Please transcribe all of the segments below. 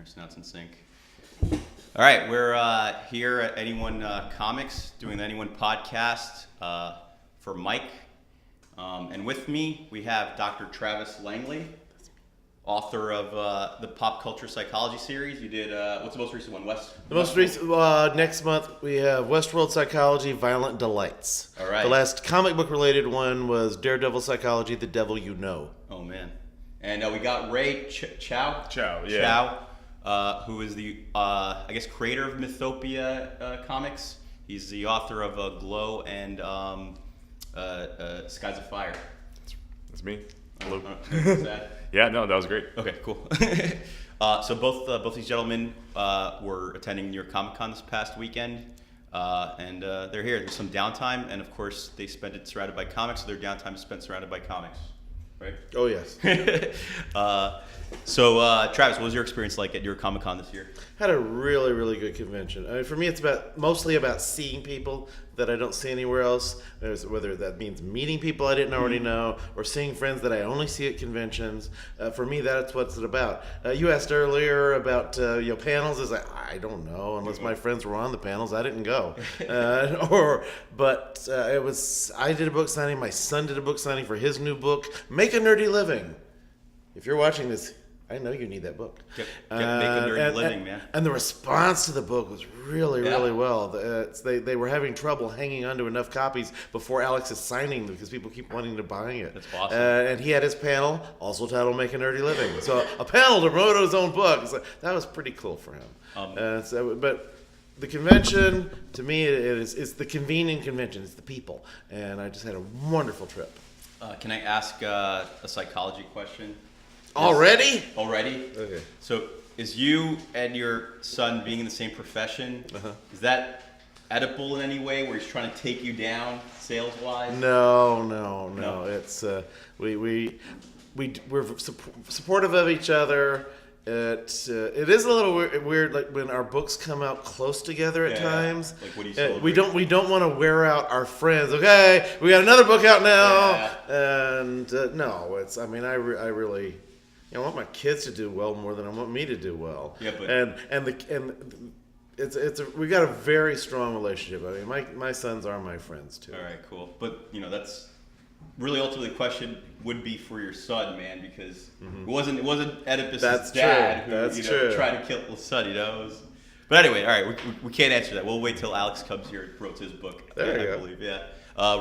Alright, so now it's in sync. All right, we're here at Anyone Comics doing the Anyone podcast for Mike. And with me, we have Dr. Travis Langley, author of the Pop Culture Psychology series. You did, what's the most recent one? The most recent, next month, we have Westworld Psychology, Violent Delights. All right. The last comic book related one was Daredevil Psychology, The Devil You Know. Oh, man. And we got Ray Chow. Yeah. Who is the, I guess, creator of Mythopia comics. He's the author of Glow and Skies of Fire. That's me. Hello. Sad. Yeah, no, that was great. Okay, cool. So both these gentlemen were attending New York Comic Con this past weekend, and they're here. There's some downtime, and of course they spent it surrounded by comics. So their downtime is spent surrounded by comics, right? Oh, yes. So Travis, what was your experience like at New York Comic Con this year? Had a really, really good convention. I mean, for me, it's mostly about seeing people that I don't see anywhere else. Whether that means meeting people I didn't already know, or seeing friends that I only see at conventions. For me, that's what it's about. You asked earlier about panels. Is like, I don't know, unless my friends were on the panels. I didn't go. But it was. I did a book signing. My son did a book signing for his new book, Make a Nerdy Living. If you're watching this, I know you need that book. Make a Nerdy Living, man. And the response to the book was really well. They were having trouble hanging on to enough copies before Alex is signing them because people keep wanting to buy it. That's awesome. And he had his panel, also titled Make a Nerdy Living. So a panel to promote his own book. So that was pretty cool for him. But the convention, to me, it's the convening convention. It's the people. And I just had a wonderful trip. Can I ask a psychology question? Already? Okay. So is you and your son being in the same profession, is that edible in any way where he's trying to take you down sales-wise? No. It's we're supportive of each other. It is a little weird, like when our books come out close together at times. Like what do you we don't want to wear out our friends. Okay, we got another book out now, and no, it's. I mean, I really. I want my kids to do well more than I want me to do well. Yeah, but we got a very strong relationship. I mean, my sons are my friends too. All right, cool. But that's really ultimately the question would be for your son, man, because it wasn't Oedipus' dad who tried to kill his son. But anyway, all right, we can't answer that. We'll wait till Alex comes here and promotes his book. There you go. I believe, yeah.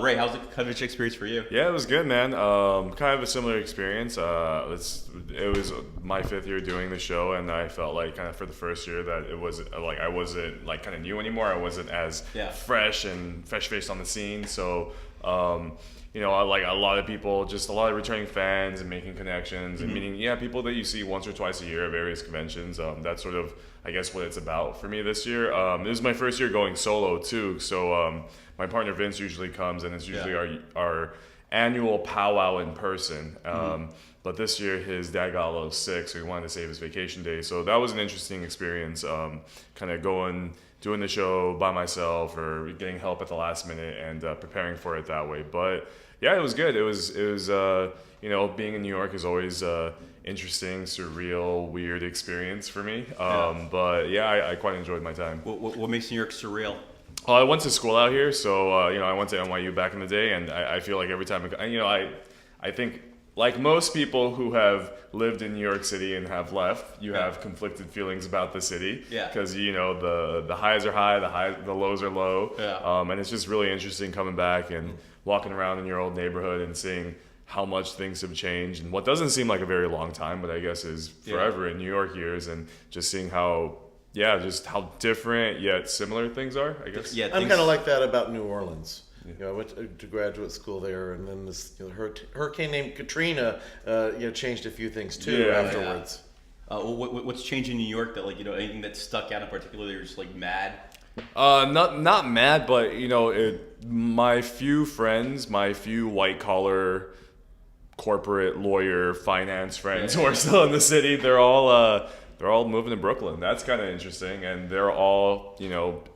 Ray, how's the convention experience for you? Yeah, it was good, man. Kind of a similar experience. It was my 5th year doing the show, and I felt like kind of for the first year that it wasn't like I wasn't like kind of new anymore. I wasn't as fresh faced on the scene. So, like a lot of people, just a lot of returning fans and making connections and meeting people that you see once or twice a year at various conventions. That's sort of, I guess, what it's about for me this year. This is my first year going solo too, so my partner Vince usually comes, and it's usually our annual powwow in person. But this year his dad got a little sick, so he wanted to save his vacation day. So that was an interesting experience, kind of doing the show by myself or getting help at the last minute and preparing for it that way. But yeah, it was good. It was being in New York is always interesting, surreal, weird experience for me. But yeah, I quite enjoyed my time. What makes New York surreal? Well, I went to school out here, so I went to NYU back in the day, and I feel like every time I think like most people who have lived in New York City and have left, you have conflicted feelings about the city. Yeah. Because the highs are high, the lows are low. Yeah. And it's just really interesting coming back and walking around in your old neighborhood and seeing how much things have changed and what doesn't seem like a very long time, but I guess is forever in New York years, and just seeing how different yet similar things are, I guess. Yeah, I'm kind of like that about New Orleans. I went to graduate school there, and then this hurricane named Katrina, changed a few things too afterwards. What's changed in New York that anything that stuck out in particular? You're just like mad. Not mad, but my few friends, my few white collar, corporate lawyer, finance friends who are still in the city, they're all moving to Brooklyn. That's kind of interesting, and they're all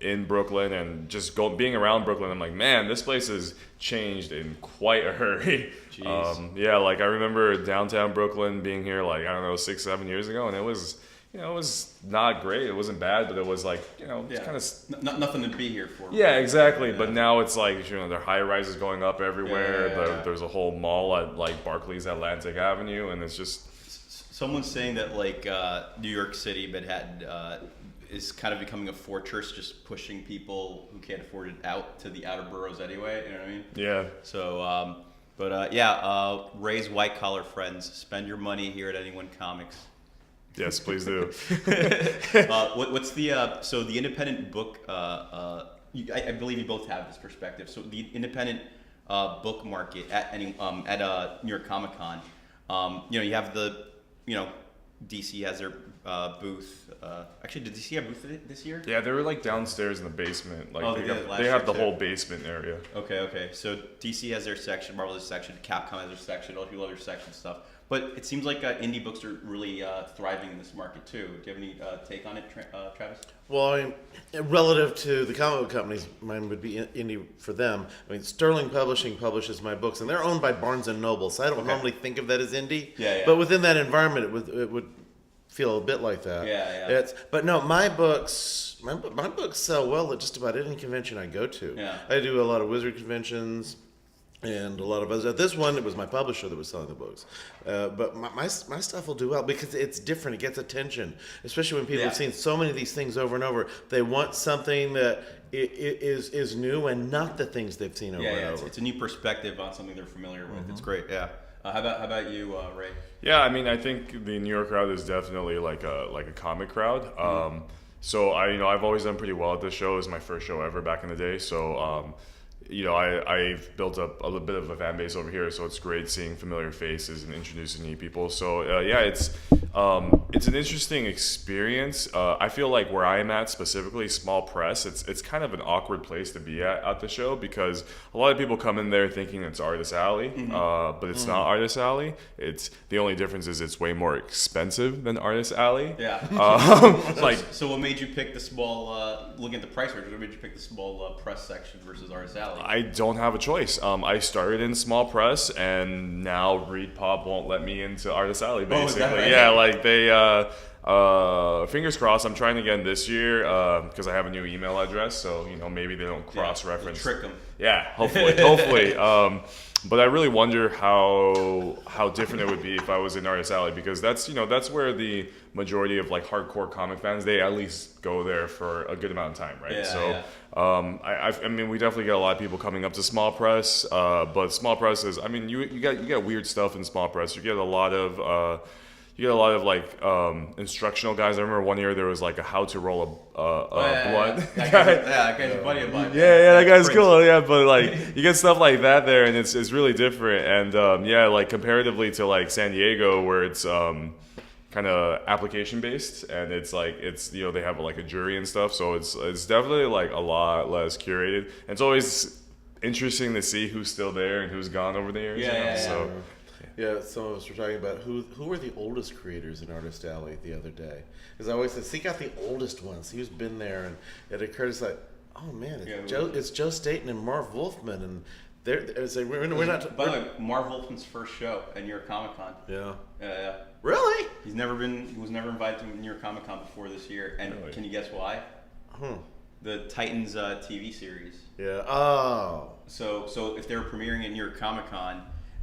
in Brooklyn and just being around Brooklyn. I'm like, man, this place has changed in quite a hurry. Jeez. Like I remember downtown Brooklyn being here 6-7 years ago, and it was you know, it was not great. It wasn't bad, but it was like, you know, it's kind of nothing to be here for. Yeah, exactly. Yeah. But now it's like, you know, there are high rises going up everywhere. There's a whole mall at like Barclays Atlantic Avenue, and it's just. Someone's saying that like New York City, Manhattan, is kind of becoming a fortress, just pushing people who can't afford it out to the outer boroughs anyway. You know what I mean? Yeah. So, raise white collar friends. Spend your money here at Anyone Comics. Yes, please do. What's the so the independent book? I believe you both have this perspective. So the independent book market at New York Comic Con. You know, you have the DC has their booth. Actually, did DC have a booth this year? Yeah, they were like downstairs in the basement. Like they have the whole basement area. Okay. So DC has their section, Marvel has their section, Capcom has their section, all people have their section stuff. But it seems like indie books are really thriving in this market too. Do you have any take on it, Travis? Well, I mean, relative to the comic book companies, mine would be indie for them. I mean, Sterling Publishing publishes my books, and they're owned by Barnes and Noble, so I don't normally think of that as indie. Yeah. But within that environment, it would feel a bit like that. Yeah. But no, my books sell well at just about any convention I go to. Yeah. I do a lot of Wizard conventions. And a lot of others. At this one, it was my publisher that was selling the books. But my stuff will do well because it's different. It gets attention, especially when people have seen so many of these things over and over. They want something that is new and not the things they've seen over and over. It's a new perspective on something they're familiar with. It's great. Yeah. How about you, Ray? Yeah, I mean, I think the New York crowd is definitely like a comic crowd. So I've always done pretty well at this show. It was my first show ever back in the day. So. I've built up a little bit of a fan base over here, so it's great seeing familiar faces and introducing new people. So it's an interesting experience. I feel like where I am at, specifically small press, it's kind of an awkward place to be at the show because a lot of people come in there thinking it's Artist Alley, but it's not Artist Alley. It's the only difference is it's way more expensive than Artist Alley. Yeah. So what made you pick the small? Looking at the price range, what made you pick the small press section versus Artist Alley? I don't have a choice. I started in small press, and now Reed Pop won't let me into Artist Alley. Basically, is that right? Yeah, like they. Fingers crossed. I'm trying again this year because I have a new email address, so maybe they don't cross-reference. Trick them. Yeah, hopefully. But I really wonder how different it would be if I was in Artist Alley because that's where the majority of like hardcore comic fans they at least go there for a good amount of time, right? Yeah. I mean, we definitely get a lot of people coming up to small press, but small press is, I mean, you get weird stuff in small press. You get a lot of like instructional guys. I remember one year there was like a how to roll a blunt. That guy's a buddy of mine. Yeah, that guy's cool. Yeah, but like you get stuff like that there, and it's really different. And like comparatively to like San Diego, where it's kind of application based, and it's they have like a jury and stuff, so it's definitely like a lot less curated. And it's always interesting to see who's still there and who's gone over the years. Yeah, some of us were talking about who were the oldest creators in Artist Alley the other day. Because I always said, seek out the oldest ones. Who's been there? And it occurred to like, oh man, it's Joe Staten and Marv Wolfman, and we're not. By the way, Marv Wolfman's first show at New York Comic Con. Yeah. Yeah. Really? He was never invited to New York Comic Con before this year, and can you guess why? The Titans TV series. Yeah. Oh. So if they were premiering at New York Comic Con.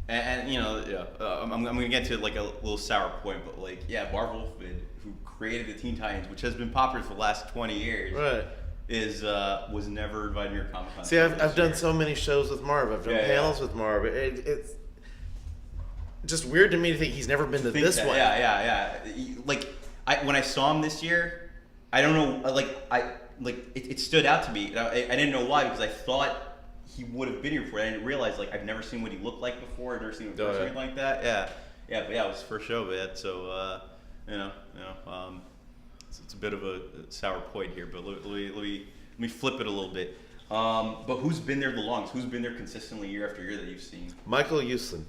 And I'm going to get to like a little sour point, but like, Marv Wolfman, who created the Teen Titans, which has been popular for the last 20 years, right, was never invited to your Comic Con. See, I've done so many shows with Marv. I've done panels with Marv. It's just weird to me to think he's never been to this one. Yeah. Like, when I saw him this year, I don't know, it stood out to me. I didn't know why because I thought he would have been here before. I didn't realize I've never seen what he looked like before. I've never seen him or anything like that. But it was his first show, man. So it's a bit of a sour point here. But let me flip it a little bit. But who's been there the longest? Who's been there consistently year after year that you've seen? Michael Uslan.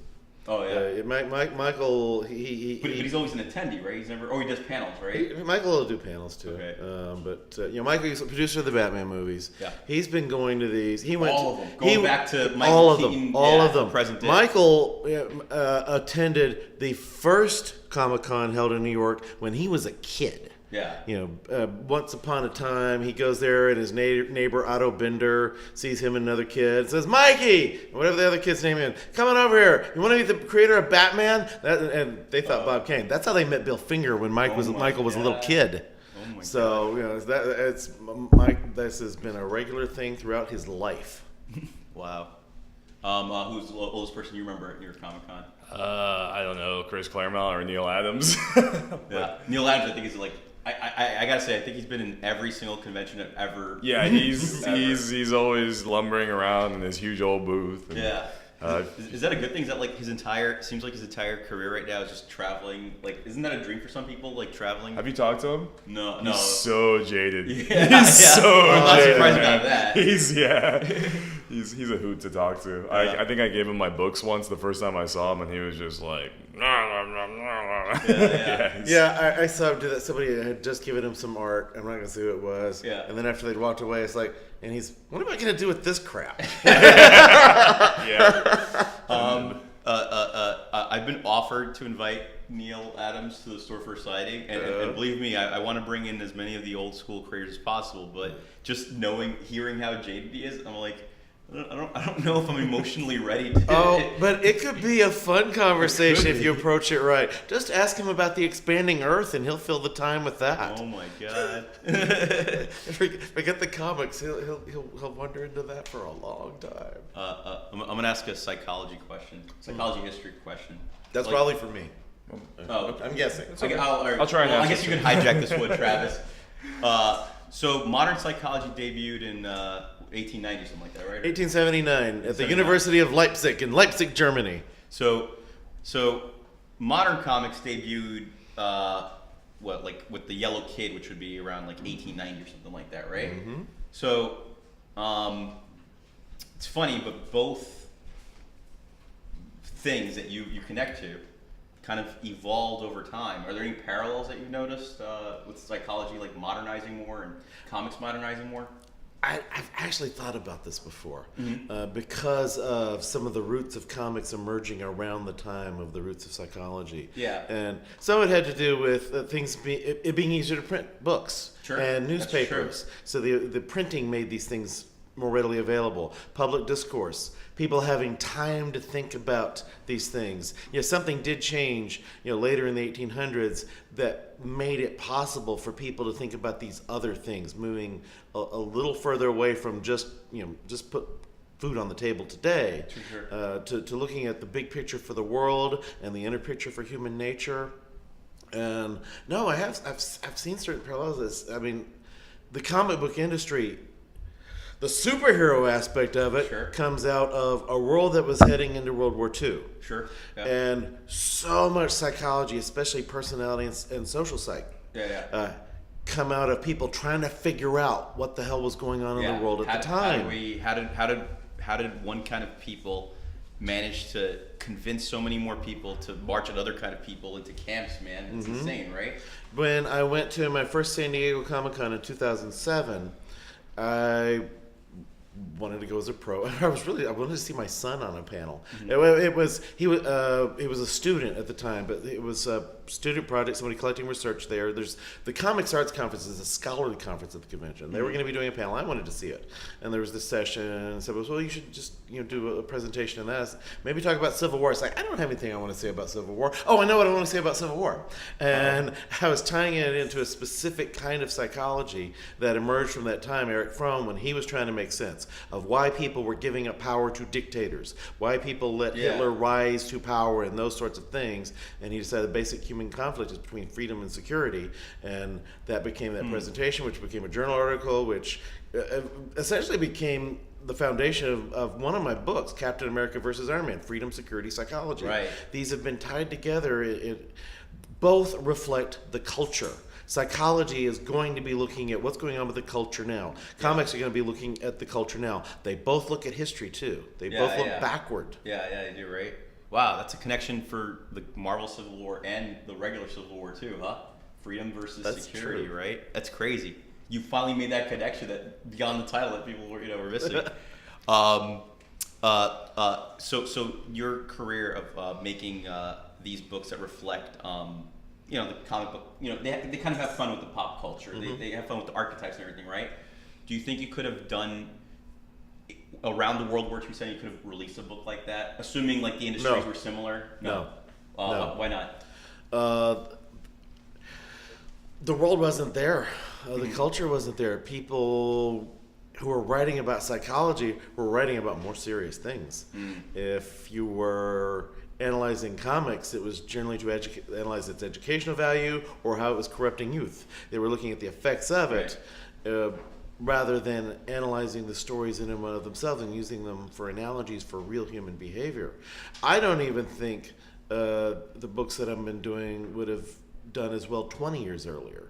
Oh yeah. Michael, But he's always an attendee, right? He's never. Oh, he does panels, right? Michael will do panels too. Okay. Michael is the producer of the Batman movies. Yeah. He's been going to these. He went all of them. Going back to Michael all of Keaton, them. All of them. Present day. Michael attended the first Comic-Con held in New York when he was a kid. Yeah. Once upon a time, he goes there, and his neighbor Otto Bender sees him and another kid, says, "Mikey," whatever the other kid's name is, "come on over here. You want to meet the creator of Batman?" And they thought Bob Kane. That's how they met Bill Finger when Michael was a little kid. Oh my So Mike. This has been a regular thing throughout his life. Wow. Who's the oldest person you remember at your Comic-Con? I don't know, Chris Claremont or Neil Adams. Yeah. Neil Adams, I think, is like. I gotta say, I think he's been in every single convention I've ever. Yeah, he's always lumbering around in his huge old booth. And, yeah. Is that a good thing? Is that like his entire career right now is just traveling? Like, isn't that a dream for some people? Like traveling. Have you talked to him? No. He's so jaded. Yeah, so I'm not jaded. surprised about that. He's a hoot to talk to. Yeah. I think I gave him my books once the first time I saw him, and he was just like. Yeah, I saw him do that. Somebody had just given him some art. I'm not gonna say who it was. Yeah. And then after they'd walked away, it's like, and he's, what am I gonna do with this crap? Yeah. I've been offered to invite Neil Adams to the store for a sighting, and believe me, I want to bring in as many of the old school creators as possible. But just hearing how jaded he is, I'm like, I don't know if I'm emotionally ready to. Oh, but it could be a fun conversation if you approach it right. Just ask him about the expanding Earth, and he'll fill the time with that. Oh my God! Forget the comics. He'll wander into that for a long time. I'm gonna ask a psychology history question. That's probably for me. Oh, I'm guessing. Okay, I'll try and I answer guess you can hijack this one, Travis. So modern psychology debuted in 1890, something like that, right? 1879 at the University of Leipzig in Leipzig, Germany. So modern comics debuted with the Yellow Kid, which would be around like 1890 or something like that, right? Mm-hmm. So it's funny, but both things that you connect to kind of evolved over time. Are there any parallels that you've noticed with psychology, like modernizing more and comics modernizing more? I've actually thought about this before because of some of the roots of comics emerging around the time of the roots of psychology. Yeah. And some of it had to do with things being easier to print books and newspapers. So the printing made these things more readily available. Public discourse, people having time to think about these things. Something did change, later in the 1800s that made it possible for people to think about these other things, moving a little further away from just put food on the table today, to looking at the big picture for the world and the inner picture for human nature. And no, I've seen certain parallels. I mean, the comic book industry, the superhero aspect of it comes out of a world that was heading into World War II. Sure. Yeah. And so much psychology, especially personality and social psych, come out of people trying to figure out what the hell was going on in the world at the time. How did one kind of people manage to convince so many more people to march another kind of people into camps, man? It's insane, right? When I went to my first San Diego Comic-Con in 2007, I wanted to go as a pro. I wanted to see my son on a panel. He was a student at the time, but it was a student project, somebody collecting research there. There's the Comics Arts Conference is a scholarly conference at the convention. They were going to be doing a panel. I wanted to see it, and there was this session. And said, "Well, you should just do a presentation on that. Maybe talk about Civil War." It's like, I don't have anything I want to say about Civil War. Oh, I know what I want to say about Civil War, and I was tying it into a specific kind of psychology that emerged from that time. Eric Fromm, when he was trying to make sense of why people were giving up power to dictators, why people let Hitler rise to power, and those sorts of things. And he decided the basic human conflict is between freedom and security, and that became that presentation, which became a journal article, which essentially became the foundation of one of my books, Captain America versus Iron Man, Freedom, Security, Psychology. Right. These have been tied together. Both reflect the culture. Psychology is going to be looking at what's going on with the culture now. Comics are going to be looking at the culture now. They both look at history too. They both look backward. Yeah, they do, right? Wow, that's a connection for the Marvel Civil War and the regular Civil War too, huh? Freedom versus That's security, true. right? That's crazy. You finally made that connection that beyond the title that people were missing. So your career of making these books that reflect, the comic book, they kind of have fun with the pop culture. They have fun with the archetypes and everything, right? Do you think you could have done around the World War II setting? You could have released a book like that, assuming like the industries were similar. No. Why not? The world wasn't there. The culture wasn't there. People who were writing about psychology were writing about more serious things. If you were analyzing comics, it was generally to analyze its educational value or how it was corrupting youth. They were looking at the effects of it, rather than analyzing the stories in and of themselves and using them for analogies for real human behavior. I don't even think the books that I've been doing would have done as well 20 years earlier.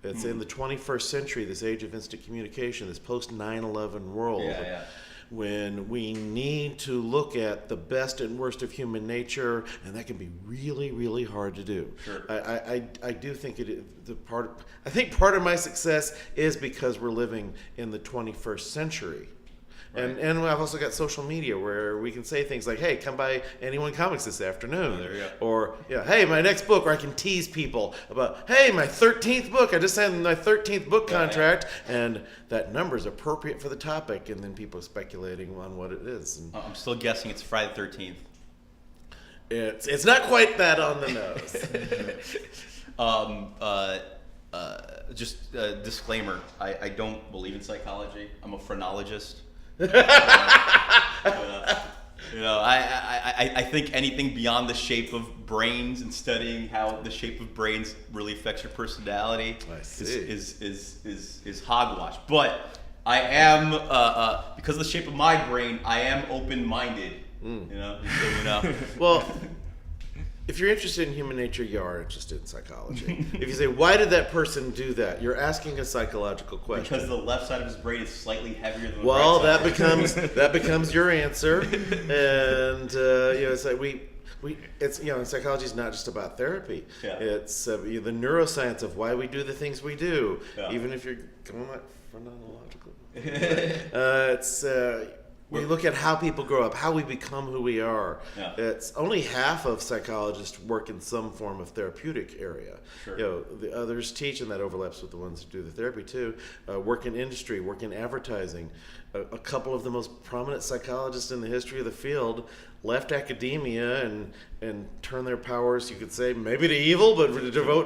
It's in the 21st century, this age of instant communication, this post 9/11 world, when we need to look at the best and worst of human nature, and that can be really, really hard to do. Sure. I do think I think part of my success is because we're living in the 21st century. Right. And I've also got social media where we can say things like, hey, come by Anyone Comics this afternoon. Oh, there you go. Or, hey, my next book. Or I can tease people about, hey, my 13th book. I just signed my 13th book contract. And that number is appropriate for the topic. And then people are speculating on what it is. And I'm still guessing it's Friday the 13th. It's not quite that on the nose. Just a disclaimer, I don't believe in psychology. I'm a phrenologist. I think anything beyond the shape of brains and studying how the shape of brains really affects your personality is hogwash. But I am because of the shape of my brain, I am open-minded. Well, if you're interested in human nature, you are interested in psychology. If you say, why did that person do that? You're asking a psychological question. Because the left side of his brain is slightly heavier than the well, right side. that becomes your answer. And it's like psychology is not just about therapy. Yeah. It's the neuroscience of why we do the things we do. Yeah. Even if you're going like phenomenological. We look at how people grow up, how we become who we are. Yeah. It's only half of psychologists work in some form of therapeutic area. Sure. The others teach, and that overlaps with the ones who do the therapy too, work in industry, work in advertising. A couple of the most prominent psychologists in the history of the field left academia and turned their powers, you could say, maybe to evil, but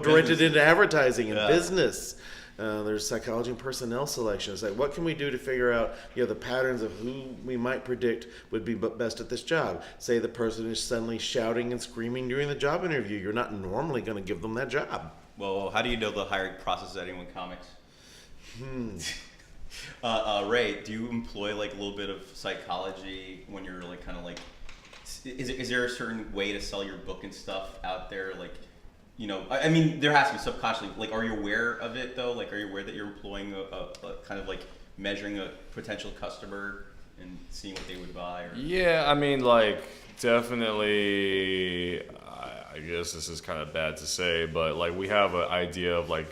directed into advertising and business. There's psychology and personnel selection. It's like, what can we do to figure out the patterns of who we might predict would be best at this job? Say the person is suddenly shouting and screaming during the job interview. You're not normally going to give them that job. Well, how do you know the hiring process at Anyone Comics? Ray, do you employ like a little bit of psychology when you're like kind of like, is there a certain way to sell your book and stuff out there? Like, I mean, there has to be subconsciously. Like, are you aware of it though? Like, are you aware that you're employing a kind of like measuring a potential customer and seeing what they would buy? Or? Yeah, I mean, like, definitely. I guess this is kind of bad to say, but like we have an idea of like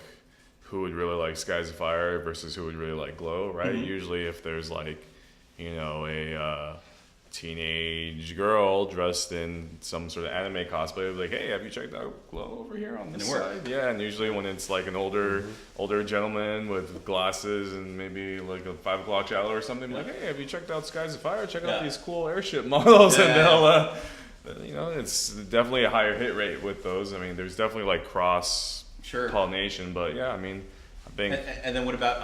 who would really like Skies of Fire versus who would really like Glow, right? Mm-hmm. Usually, if there's like, a teenage girl dressed in some sort of anime cosplay, like, hey, have you checked out Glow over here on the side? Yeah, and usually when it's like an older gentleman with glasses and maybe like a 5 o'clock shadow or something, like, hey, have you checked out Skies of Fire? Check out these cool airship models, and they'll, it's definitely a higher hit rate with those. I mean, there's definitely like cross pollination, but yeah, I mean, I think. And then what about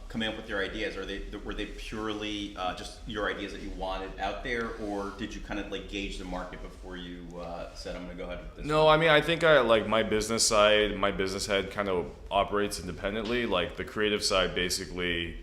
coming up with your ideas? Were they purely just your ideas that you wanted out there, or did you kind of like gauge the market before you said I'm going to go ahead with this? No, I mean, I think I like my business side. My business head kind of operates independently. Like the creative side basically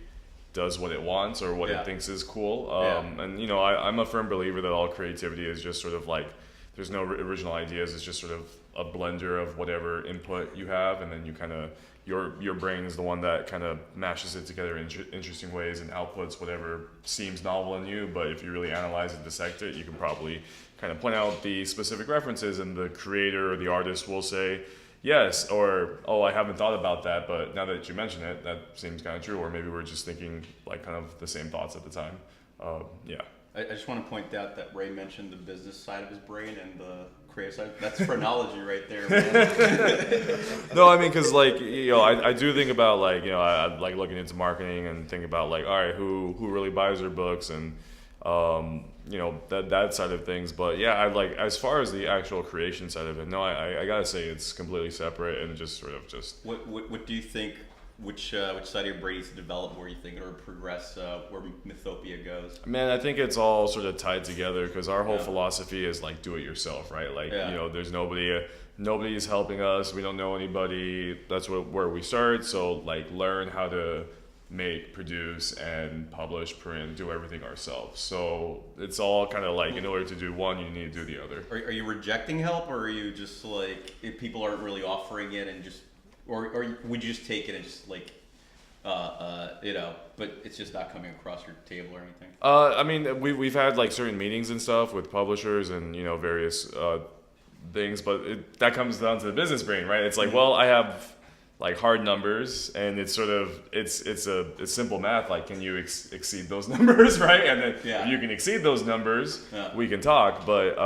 does what it wants or what it thinks is cool. And I'm a firm believer that all creativity is just sort of like there's no original ideas. It's just sort of a blender of whatever input you have, and then you kind of your brain is the one that kind of mashes it together in interesting ways and outputs whatever seems novel in you. But if you really analyze and dissect it, you can probably kind of point out the specific references, and the creator or the artist will say yes, or oh, I haven't thought about that, but now that you mention it, that seems kind of true. Or maybe we're just thinking like kind of the same thoughts at the time. Yeah. I just want to point out that Ray mentioned the business side of his brain and the creative side. That's phrenology right there, man. No, I mean, because like, you know, I do think about like, you know, I like looking into marketing and think about like, all right, who really buys their books, and you know, that side of things. But yeah, I like, as far as the actual creation side of it, no, I gotta say it's completely separate and just sort of just. What do you think? Which side of your brain needs to develop where you think it'll progress where Mythopia goes? Man, I think it's all sort of tied together, because our whole philosophy is like do it yourself, right? Like, you know, there's nobody's helping us. We don't know anybody. That's where we start. So like learn how to make, produce, and publish, print, do everything ourselves. So it's all kind of like, in order to do one, you need to do the other. Are you rejecting help, or are you just like, if people aren't really offering it and just, or would you just take it and just like, you know, but it's just not coming across your table or anything? I mean, we've had like certain meetings and stuff with publishers and, you know, various things, but that comes down to the business brain, right? It's like, well, I have like hard numbers, and it's sort of it's simple math. Like, can you exceed those numbers, right? And then if you can exceed those numbers, we can talk. But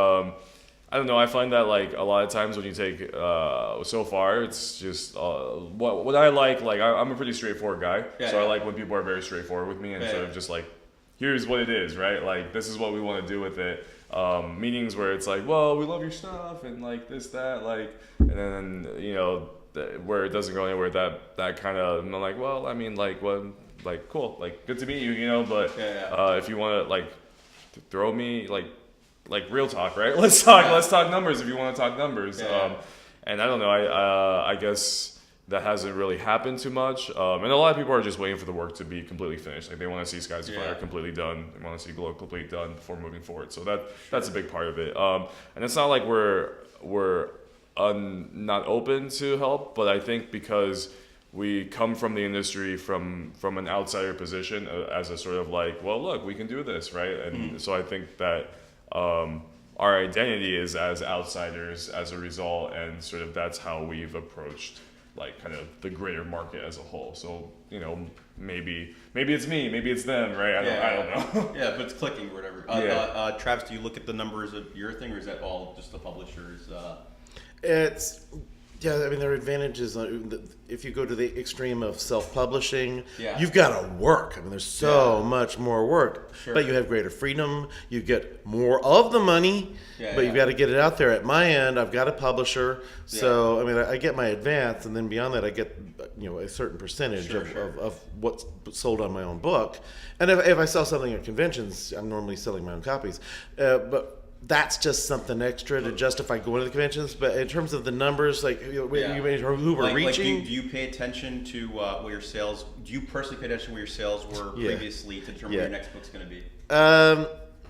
I don't know. I find that like a lot of times when you take so far, it's just what I like. Like I'm a pretty straightforward guy, I like when people are very straightforward with me and sort of just like, here's what it is, right? Like, this is what we want to do with it. Meetings where it's like, well, we love your stuff and like this, that, like, and then, you know, where it doesn't go anywhere, that kind of, I'm like, well, I mean, like, what, like, cool, like, good to meet you, you know, but if you want to like throw me like real talk, right? Let's talk numbers if you want to talk numbers. And I don't know, I guess that hasn't really happened too much. And a lot of people are just waiting for the work to be completely finished. Like, they want to see Skies of Fire completely done. They want to see Glow completely done before moving forward. So that's a big part of it. And it's not like we're not open to help, but I think because we come from the industry from an outsider position as a sort of like, well, look, we can do this, right? And so I think that our identity is as outsiders as a result, and sort of that's how we've approached like kind of the greater market as a whole. So, you know, maybe it's me, maybe it's them, right? I don't know. Yeah, but it's clicking or whatever. Travis, do you look at the numbers of your thing, or is that all just the publishers? I mean, there are advantages. If you go to the extreme of self-publishing, you've got to work. I mean, there's so much more work, but you have greater freedom. You get more of the money, but you've got to get it out there. At my end, I've got a publisher, so I mean, I get my advance, and then beyond that, I get, you know, a certain percentage of what's sold on my own book. And if I sell something at conventions, I'm normally selling my own copies, but that's just something extra to justify going to the conventions. But in terms of the numbers, like who we're reaching, like do you pay attention to what your sales? Do you personally pay attention to where your sales were previously to determine where your next book's going to be?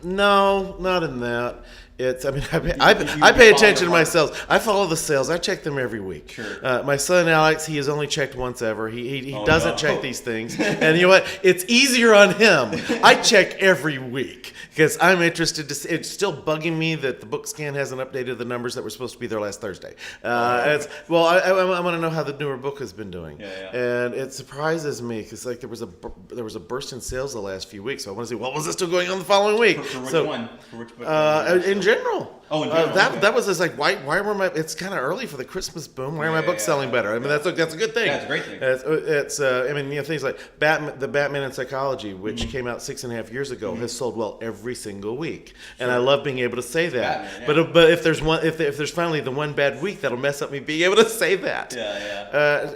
No, not in that. It's, I mean, I pay attention to my sales. I follow the sales. I check them every week. My son Alex, he has only checked once ever. He doesn't check these things, and you know what? It's easier on him. I check every week because I'm interested to see. It's still bugging me that the book scan hasn't updated the numbers that were supposed to be there last Thursday. I want to know how the newer book has been doing, and it surprises me because like there was a burst in sales the last few weeks. So I want to see, well, was this still going on the following week? For which one? For which book? In general. Oh, in general. That was just like, why were my? It's kind of early for the Christmas boom. Why are my books selling better? I mean, that's a good thing. Yeah, it's a great thing. It's I mean, you know, things like the Batman in Psychology, which came out 6.5 years ago, has sold well every single week, and I love being able to say that. Batman, but if there's one, if there's finally the one bad week, that'll mess up me being able to say that.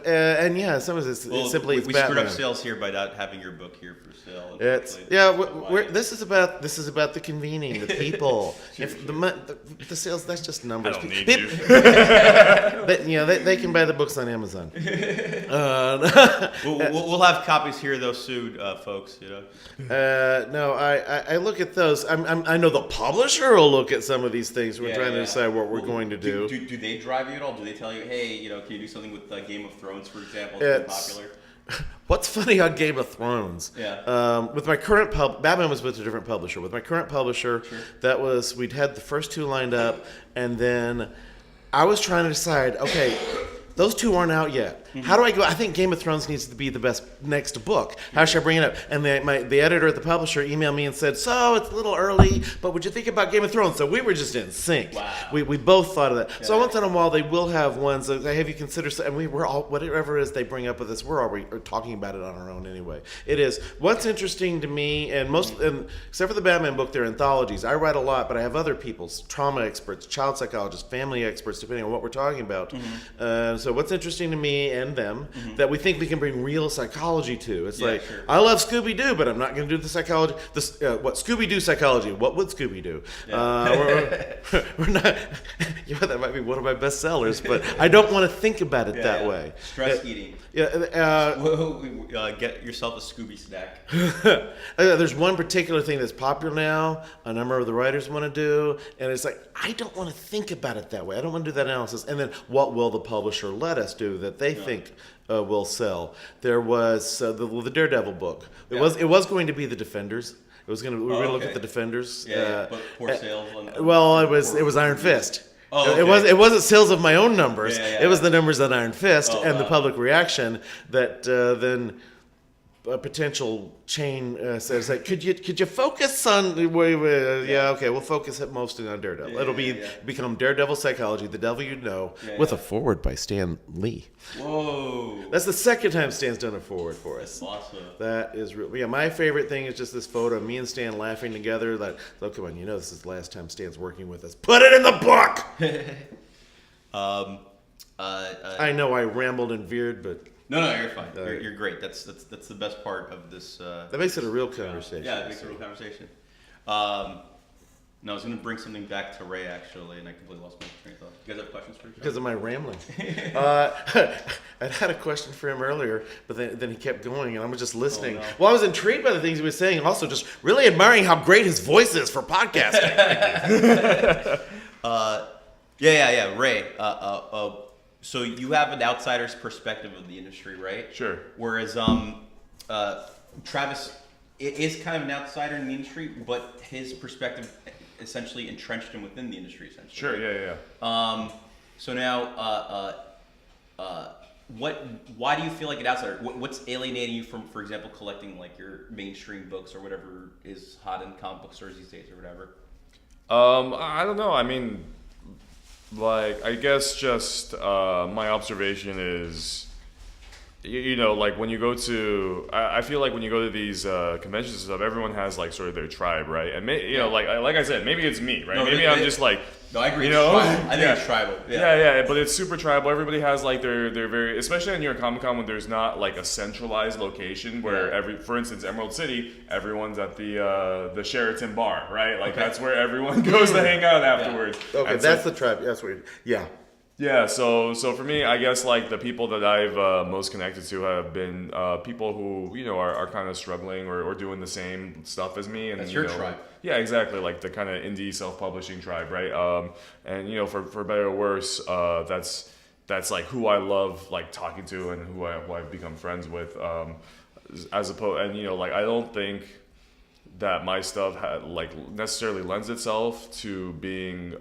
And some of this it's simply we screwed up sales here by not having your book here for sale. This is about the convening, the people. the sales, that's just numbers. I don't need People- you. They can buy the books on Amazon. We'll have copies here though soon, folks. No, I look at those. I know the publisher will look at some of these things. We're trying to decide what we're going to do. Do they drive you at all? Do they tell you, hey, can you do something with Game of Thrones, for example? It's popular. What's funny on Game of Thrones? Yeah. With my current Batman was with a different publisher. With my current publisher, we'd had the first two lined up, and then I was trying to decide, okay, those two aren't out yet. How do I go? I think Game of Thrones needs to be the best next book. How should I bring it up? And the editor at the publisher emailed me and said, so it's a little early, but would you think about Game of Thrones? So we were just in sync. Wow. We both thought of that. Yeah. So once in a while, they will have ones that have you consider, and we're all, whatever it is they bring up with us, we're already talking about it on our own anyway. It is. What's interesting to me, and except for the Batman book, they're anthologies. I write a lot, but I have other people's trauma experts, child psychologists, family experts, depending on what we're talking about. So what's interesting to me and them that we think we can bring real psychology to. It's I love Scooby-Doo, but I'm not going to do the psychology. What Scooby-Doo psychology? What would Scooby do? Yeah. We're not. That might be one of my best sellers, but I don't want to think about it that way. Stress eating. Yeah. Get yourself a Scooby snack. There's one particular thing that's popular now. A number of the writers want to do, and it's like I don't want to think about it that way. I don't want to do that analysis. And then what will the publisher let us do that they think will sell? There was the Daredevil book. It was going to be the Defenders. We were going to look at the Defenders. But poor sales. It was Iron Fist. Oh, okay. It wasn't sales of my own numbers. Yeah. It was the numbers on Iron Fist and the public reaction that then a potential chain says that could you focus on okay, we'll focus it mostly on Daredevil. It'll become Daredevil Psychology, the Devil You Know, with a foreword by Stan Lee. Whoa. That's the second time Stan's done a foreword for us. That's awesome. That is real. Yeah, my favorite thing is just this photo of me and Stan laughing together. Like, oh, come on, this is the last time Stan's working with us. Put it in the book! I know I rambled and veered, but... No, you're fine. You're great. That's the best part of this. That makes it a real conversation. Yeah, it makes it a real conversation. No, I was going to bring something back to Ray, actually, and I completely lost my train of thought. You guys have questions for each other? Because of my rambling. I had a question for him earlier, but then he kept going, and I was just listening. Oh, no. Well, I was intrigued by the things he was saying, and also just really admiring how great his voice is for podcasting. Yeah. Ray, so you have an outsider's perspective of the industry, right? Sure. Whereas Travis is kind of an outsider in the industry, but his perspective essentially entrenched him within the industry, essentially. Sure, yeah. So now, why do you feel like an outsider? What's alienating you from, for example, collecting like your mainstream books or whatever is hot in comic book stores these days or whatever? I don't know. I mean, I guess just my observation is, like when you go to, I feel like when you go to these conventions and stuff, everyone has like sort of their tribe, right? And like I said, maybe it's me, right? Maybe I'm just like, no, I agree. I think it's tribal. Yeah, but it's super tribal. Everybody has like their very, especially in New York Comic Con when there's not like a centralized location where for instance, Emerald City, everyone's at the Sheraton bar, right? Like that's where everyone goes to hang out afterwards. Okay, and that's the tribe. That's weird. Yeah. Yeah, so for me, I guess like the people that I've most connected to have been people who are kind of struggling or doing the same stuff as me. And that's your tribe. Yeah, exactly, like the kind of indie self-publishing tribe, right? And for better or worse, that's like who I love like talking to and who I've become friends with. As opposed, and like I don't think that my stuff necessarily lends itself to being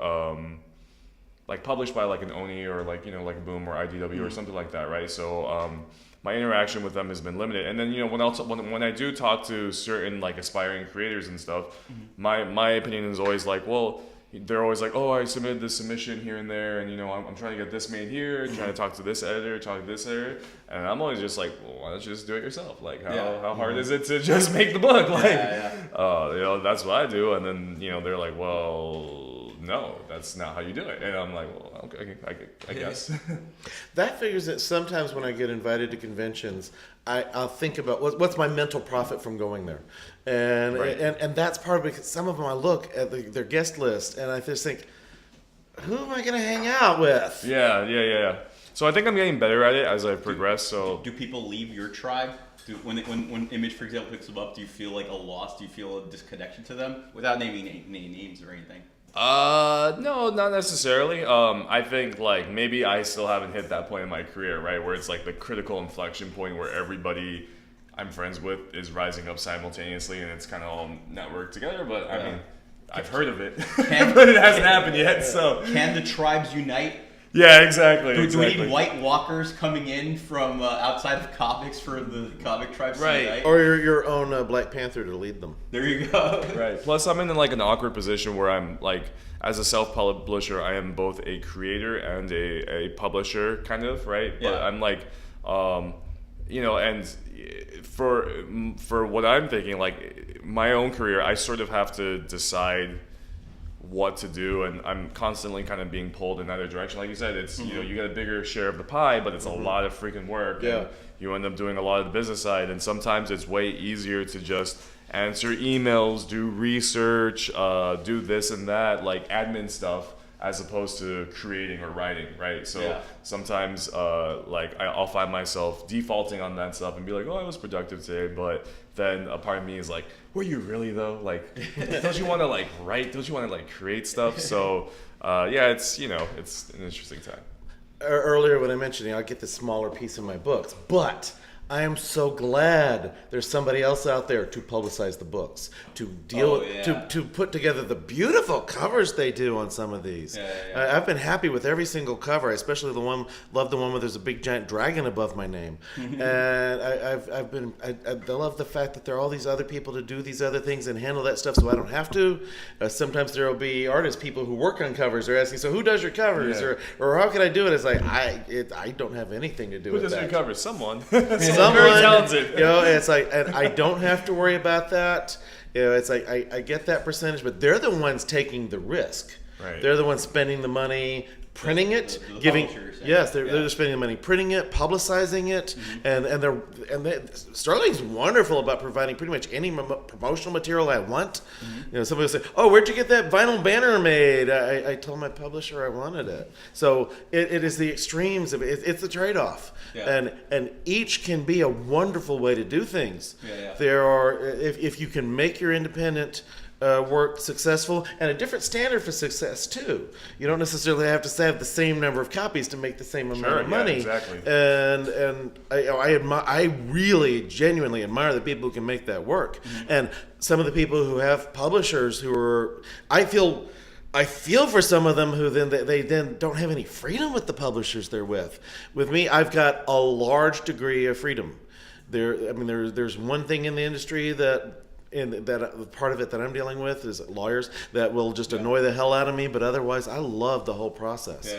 like published by like an Oni or like like a Boom or IDW or something like that, right? So my interaction with them has been limited. And then when I do talk to certain like aspiring creators and stuff, my opinion is always like, well, they're always like, oh, I submitted this submission here and there, and I'm trying to get this made here, trying to talk to this editor, talk to this editor, and I'm always just like, well, why don't you just do it yourself? Like, how hard is it to just make the book? Like, that's what I do. And then they're like, well, no, that's not how you do it. And I'm like, well, okay, I guess. That figures that sometimes when I get invited to conventions, I'll think about what's my mental profit from going there, and Right. and that's part of it. Because some of them I look at their guest list and I just think, who am I going to hang out with? Yeah. So I think I'm getting better at it as I progress. So Do people leave your tribe? When Image, for example, picks them up, do you feel like a loss? Do you feel a disconnection to them without naming names or anything? no, not necessarily. I think like maybe I still haven't hit that point in my career, right, where it's like the critical inflection point where everybody I'm friends with is rising up simultaneously and it's kind of all networked together. But I mean, I've heard of it, but it hasn't happened yet. So can the tribes unite? yeah, exactly. Do we need White Walkers coming in from outside of comics for the comic tribes to unite? Or your own Black Panther to lead them. There you go. Right. Plus, I'm in like an awkward position where I'm like, as a self-publisher, I am both a creator and a publisher, kind of, right? Yeah. But I'm like, and for what I'm thinking, like my own career, I sort of have to decide what to do, and I'm constantly kind of being pulled in either direction. Like you said, it's you get a bigger share of the pie, but it's a lot of freaking work. Yeah. And you end up doing a lot of the business side, and sometimes it's way easier to just answer emails, do research, do this and that, like admin stuff, as opposed to creating or writing, right? So sometimes I'll find myself defaulting on that stuff and be like, oh, I was productive today, but then a part of me is like, were you really though? Like, don't you want to like write? Don't you want to like create stuff? So it's it's an interesting time. Earlier when I mentioned, I get the smaller piece of my books, but I am so glad there's somebody else out there to publicize the books, to deal to put together the beautiful covers they do on some of these. I've been happy with every single cover, especially love the one where there's a big giant dragon above my name. And I love the fact that there are all these other people to do these other things and handle that stuff so I don't have to. Sometimes there will be artists, people who work on covers, are asking, so who does your covers? Yeah. Or how can I do it? It's like, I don't have anything to do Who with does that. your cover? Someone. Someone, very talented. It's like, and I don't have to worry about that. It's like I get that percentage, but they're the ones taking the risk. Right. They're the ones spending the money, printing it, the giving. publishers, Yes, they're spending the money printing it, publicizing it, and Sterling's wonderful about providing pretty much any promotional material I want. Somebody will say, "Oh, where'd you get that vinyl banner made?" I told my publisher I wanted it. So it is the extremes of it. It's the trade-off, and each can be a wonderful way to do things. There are if you can make your independent work successful, and a different standard for success too. You don't necessarily have to have the same number of copies to make the same amount of money. Exactly. And I really genuinely admire the people who can make that work. And some of the people who have publishers who are, I feel for some of them who then they don't have any freedom with the publishers they're with. With me, I've got a large degree of freedom. There's one thing in the industry that part of it that I'm dealing with is lawyers that will just annoy the hell out of me, but otherwise I love the whole process.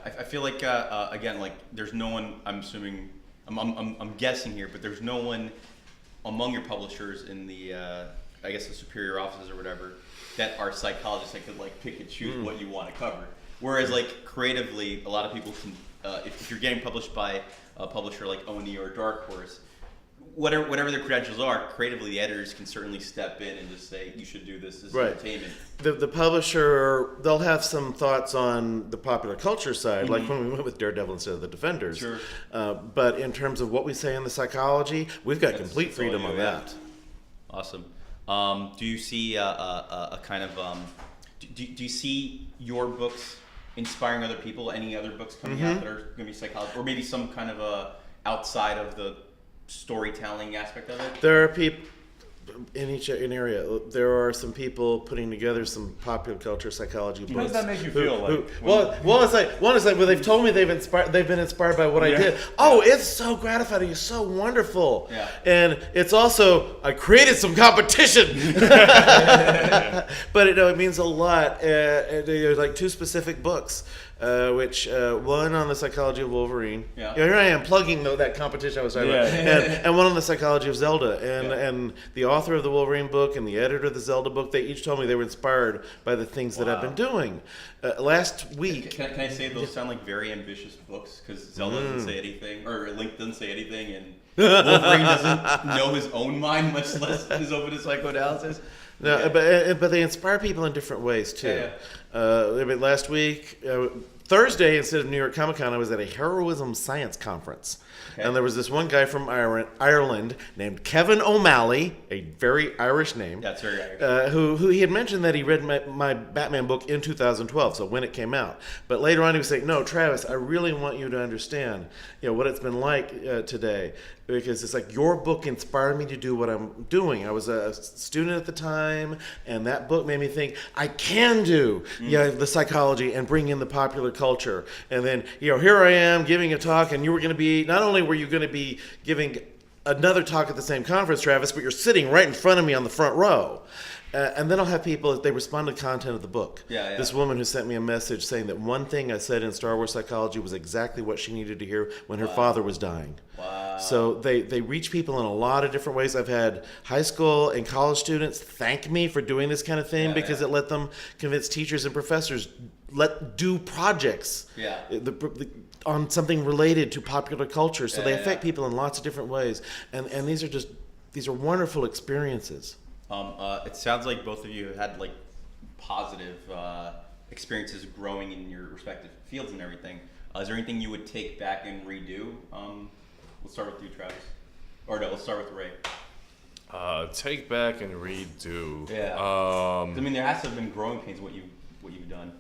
I feel like again, like there's no one. I'm assuming, I'm guessing here, but there's no one among your publishers in the I guess the superior offices or whatever that are psychologists that could like pick and choose what you want to cover. Whereas like creatively, a lot of people can if you're getting published by a publisher like O&E or Dark Horse, whatever their credentials are, creatively the editors can certainly step in and just say, you should do this. This is entertainment. The publisher, they'll have some thoughts on the popular culture side, like when we went with Daredevil instead of the Defenders. Sure. But in terms of what we say in the psychology, we've got complete freedom on that. Awesome. Do you see a kind of do you see your books inspiring other people? Any other books coming out that are going to be psychology, or maybe some kind of outside of the storytelling aspect of it? There are people in each area. There are some people putting together some popular culture psychology books. How does that make you feel? It's like well, they've told me they've been inspired by what I did. Oh, it's so gratifying. It's so wonderful. Yeah. And it's also I created some competition. But it means a lot. There's like two specific books. which one on the psychology of Wolverine. Yeah. Here I am plugging that competition I was talking about, and one on the psychology of Zelda, and the author of the Wolverine book and the editor of the Zelda book. They each told me they were inspired by the things that I've been doing. Last week, can I say those sound like very ambitious books? Because Zelda doesn't say anything, or Link doesn't say anything, and Wolverine doesn't know his own mind, much less his open psychoanalysis. No, but they inspire people in different ways too. I mean, last week, Thursday, instead of New York Comic Con, I was at a heroism science conference. Okay. And there was this one guy from Ireland named Kevin O'Malley, a very Irish name. That's very Irish. Who he had mentioned that he read my Batman book in 2012, so when it came out. But later on he was saying, no, Travis, I really want you to understand what it's been like today. Because it's like your book inspired me to do what I'm doing. I was a student at the time, and that book made me think I can do the psychology and bring in the popular culture. And then here I am giving a talk, and you were going to be not only were you going to be giving another talk at the same conference, Travis, but you're sitting right in front of me on the front row. And then I'll have people, they respond to the content of the book. This woman who sent me a message saying that one thing I said in Star Wars psychology was exactly what she needed to hear when her father was dying. Wow. So they reach people in a lot of different ways. I've had high school and college students thank me for doing this kind of thing because it let them convince teachers and professors do projects on something related to popular culture. So they affect people in lots of different ways. And these are wonderful experiences. It sounds like both of you have had like positive experiences growing in your respective fields and everything. Is there anything you would take back and redo? We'll start with you, Travis. Or no, let's start with Ray. Take back and redo. Yeah. I mean, there has to have been growing pains what you've done.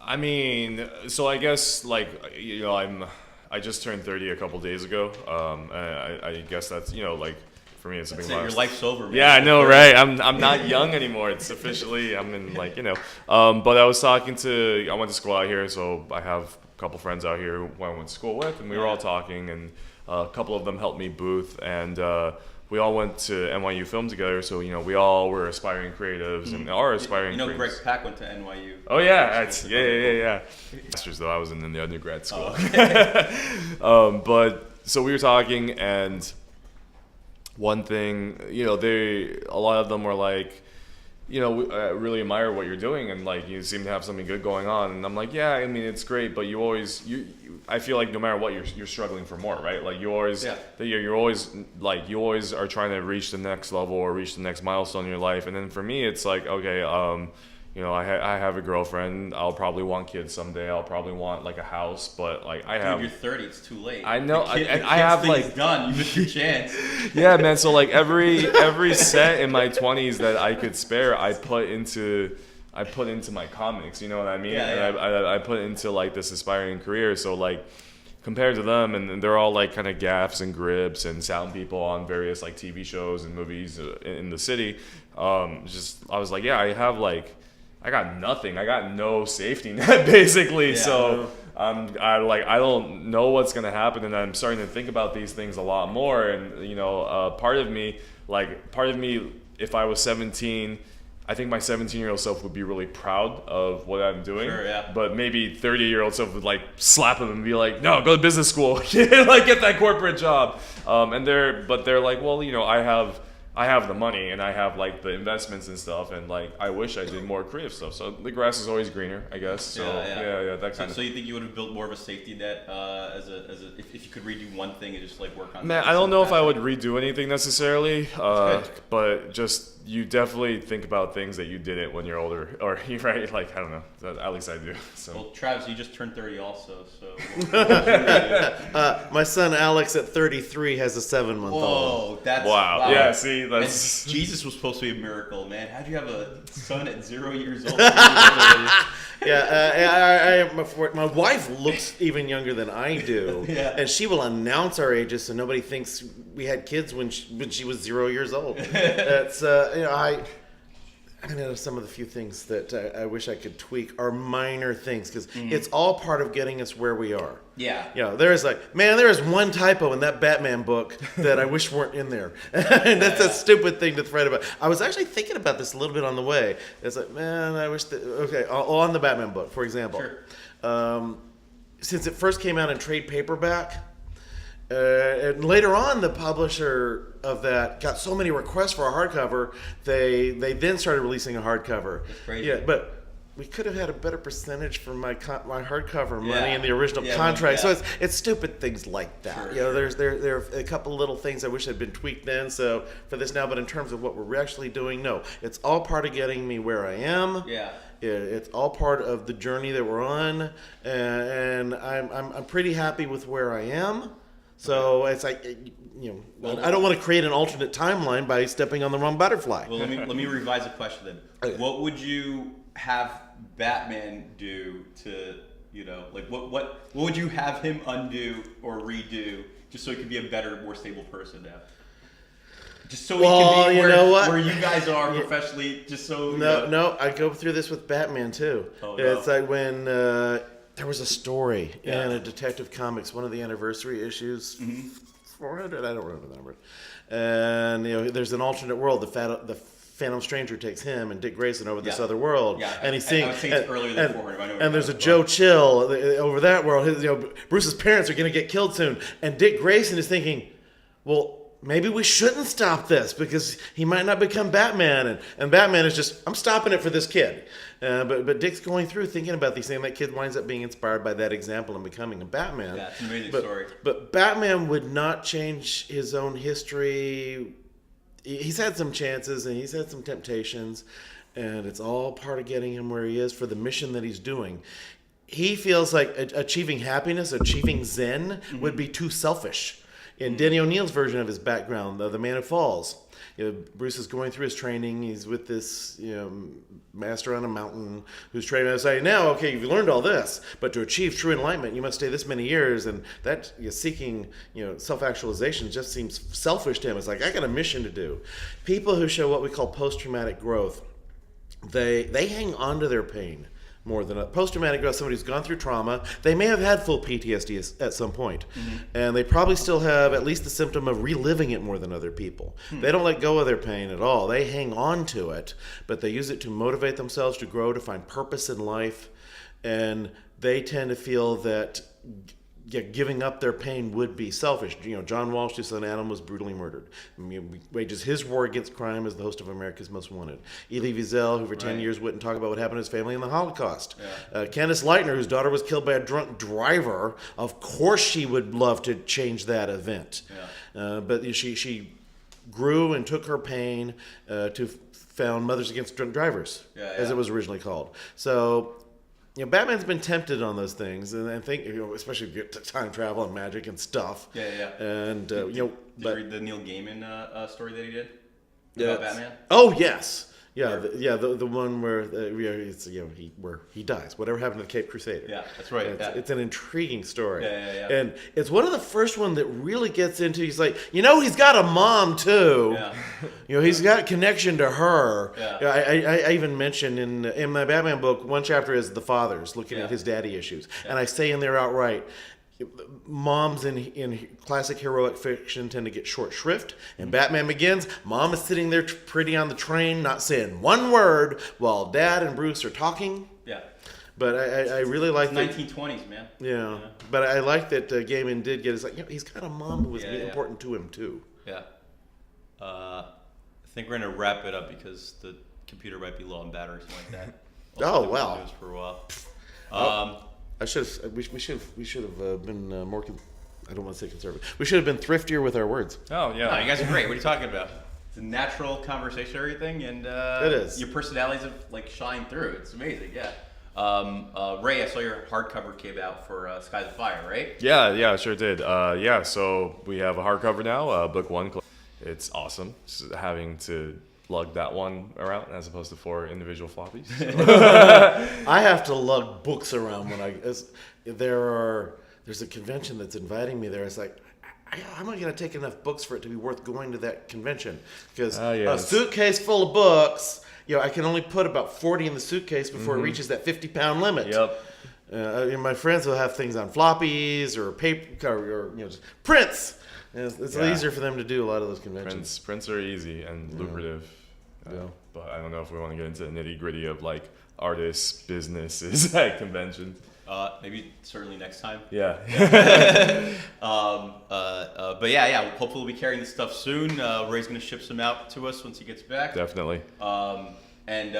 I mean, so I guess I just turned 30 a couple days ago. I guess that's for me, it's a big milestone. Your life's over, man. Yeah, I know, right? I'm not young anymore. It's officially, I'm in but I was talking I went to school out here, so I have a couple friends out here who I went to school with, and we were all talking, and a couple of them helped me booth, and we all went to NYU Film together, so we all were aspiring creatives and are aspiring creatives. Greg Pak went to NYU. Oh yeah, yeah. Masters though, I was in the undergrad school. Oh, okay. But so we were talking, and one thing, a lot of them were like, I really admire what you're doing, and you seem to have something good going on. And I'm like, yeah, I mean, it's great, but I feel like no matter what, you're struggling for more, right? Like you always are trying to reach the next level or reach the next milestone in your life. And then for me, it's like, okay, I have a girlfriend. I'll probably want kids someday. I'll probably want a house, but Dude, you're 30. It's too late. I know. I have done. You missed your chance. Yeah, man. So every cent in my 20s that I could spare, I put into my comics. You know what I mean? Yeah. And I put into this aspiring career. So compared to them, and they're all kind of gaffs and grips and sound people on various TV shows and movies in the city. I was like, yeah, I got nothing. I got no safety net, basically. Yeah. So I don't know what's gonna happen, and I'm starting to think about these things a lot more. And part of me, if I was 17, I think my 17-year-old self would be really proud of what I'm doing. Sure, yeah. But maybe 30-year-old self would slap him and be like, "No, go to business school, get that corporate job." And they're like, well, I have the money and I have the investments and stuff, and I wish I did more creative stuff. So the grass is always greener, I guess. So yeah, that kind of. So you think you would have built more of a safety net if you could redo one thing and just work on? Man, I don't know if I would redo anything necessarily, but just you definitely think about things that you didn't when you're older, or you're right. I don't know. At least I do. So. Well, Travis, you just turned 30 also, so. My son Alex at 33 has a 7-month-old. Whoa, that's wow. Yeah, see, that's. And Jesus was supposed to be a miracle, man. How'd you have a son at 0 years old? Yeah, my wife looks even younger than I do, and she will announce our ages so nobody thinks we had kids when she was 0 years old. That's I know some of the few things that I wish I could tweak are minor things because it's all part of getting us where we are. Yeah. You know, there is one typo in that Batman book that I wish weren't in there. And that's a stupid thing to write about. I was actually thinking about this a little bit on the way. It's like, man, I wish that, okay, on the Batman book, for example. Sure. Since it first came out in trade paperback, and later on, the publisher of that got so many requests for a hardcover, they then started releasing a hardcover. That's crazy. Yeah, but we could have had a better percentage for my hardcover money in the original Yeah, contract. well, So it's stupid things like that. Sure, You know, there are a couple little things I wish had been tweaked then. So for this now, but in terms of what we're actually doing, no, it's all part of getting me where I am. Yeah. It's all part of the journey that we're on, and I'm pretty happy with where I am. So it's like, you know, I don't want to create an alternate timeline by stepping on the wrong butterfly. Well, let me revise the question then. Okay. What would you have Batman do to, you know, like what would you have him undo or redo just so he could be a better, more stable person now? Just so he can be where you guys are professionally. Just so No, I go through this with Batman too. Oh, no. It's like when there was a story in a Detective Comics, one of the anniversary issues, 400. I don't remember the number. And you know, there's an alternate world. The Phantom Stranger takes him and Dick Grayson over this other world, and he's seeing. I would say it's earlier than 400. I know And there's a Joe Chill over that world. Bruce's parents are going to get killed soon, and Dick Grayson is thinking, well, maybe we shouldn't stop this because he might not become Batman. And Batman is just, I'm stopping it for this kid. But Dick's going through thinking about these things. That kid winds up being inspired by that example and becoming a Batman. Yeah, it's an amazing story. But Batman would not change his own history. He's had some chances and he's had some temptations. And it's all part of getting him where he is for the mission that he's doing. He feels like achieving happiness, achieving Zen would be too selfish. In Danny O'Neill's version of his background, The Man Who Falls, you know, Bruce is going through his training. He's with this, you know, master on a mountain who's training him to say, now, okay, you've learned all this, but to achieve true enlightenment, you must stay this many years. And that seeking, you know, self-actualization just seems selfish to him. It's like, I got a mission to do. People who show what we call post-traumatic growth, they hang on to their pain more than post-traumatic growth. Somebody who's gone through trauma, they may have had full PTSD at some point, and they probably still have at least the symptom of reliving it more than other people. They don't let go of their pain at all. They hang on to it, but they use it to motivate themselves to grow, to find purpose in life, and they tend to feel that giving up their pain would be selfish. You know, John Walsh, whose son Adam, was brutally murdered. I mean, wages his war against crime as the host of America's Most Wanted. Elie Wiesel, who for 10 years wouldn't talk about what happened to his family in the Holocaust. Candace Leitner, whose daughter was killed by a drunk driver. Of course she would love to change that event. But she grew and took her pain to found Mothers Against Drunk Drivers, as it was originally called. So, you know, Batman's been tempted on those things, and I think, you know, especially if you get to time travel and magic and stuff. And Did you know, you read the Neil Gaiman story that he did about Batman? Oh yes, the one where it's, you know, where he dies. Whatever happened to the Cape Crusader? Yeah, that's right. It's an intriguing story. And it's one of the first one that really gets into. He's like, you know, he's got a mom too. You know, he's got a connection to her. I even mentioned in my Batman book, one chapter is the fathers looking at his daddy issues, and I say in there outright, moms in classic heroic fiction tend to get short shrift. In Batman Begins, mom is sitting there pretty on the train, not saying one word, while Dad and Bruce are talking. But I really like that. 1920s, man. Yeah. But I like that Gaiman did get. It's like, you know, he's got a mom who was important to him too. I think we're gonna wrap it up because the computer might be low on battery or something like that. Oh wow. For a while. I should have. We should have been more. I don't want to say conservative. We should have been thriftier with our words. Oh yeah. No, you guys are great. What are you talking about? It's a natural conversation, everything, and it is. Your personalities have like shined through. It's amazing. Ray, I saw your hardcover came out for Skies of Fire, right? Yeah, sure did. So we have a hardcover now, book one. It's awesome just having to lug that one around as opposed to 4 individual floppies. I have to lug books around when there's a convention that's inviting me there. It's like, how am I going to take enough books for it to be worth going to that convention? Because yeah, a suitcase full of books, I can only put about 40 in the suitcase before it reaches that 50-pound limit. Yep. My friends will have things on floppies or paper or just prints. And it's easier for them to do a lot of those conventions. Prints are easy and lucrative. But I don't know if we want to get into the nitty gritty of like artists' businesses at conventions. Maybe certainly next time. Yeah. But yeah. Hopefully we'll be carrying this stuff soon. Ray's gonna ship some out to us once he gets back. Definitely. And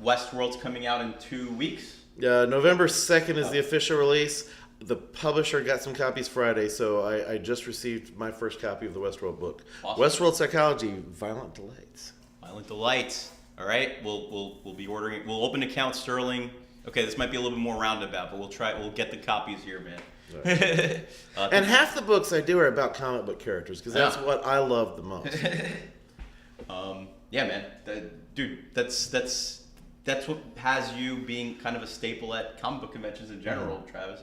Westworld's coming out in 2 weeks. November 2nd is the official release. The publisher got some copies Friday, so I just received my first copy of the Westworld book. Awesome. Westworld Psychology: Violent Delights. Violent Delights. All right, we'll be ordering. We'll open account Sterling. Okay, this might be a little bit more roundabout, but we'll try. We'll get the copies here, man. Right. And half the books I do are about comic book characters because that's what I love the most. Yeah, man, dude, that's what has you being kind of a staple at comic book conventions in general, Travis.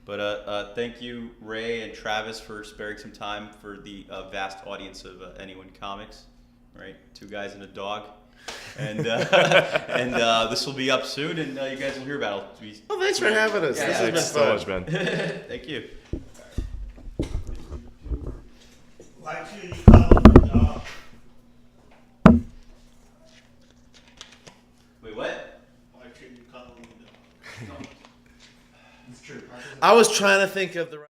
But thank you, Ray and Travis, for sparing some time for the vast audience of Anyone Comics. Right, 2 guys and a dog. And this will be up soon, and you guys will hear about it. Well, thanks for having us. Yeah, this Thanks has been so fun. much, Ben. Thank you. Why should you call him a dog? Wait, what? Why should you call him a dog? It's true. I was trying to think of the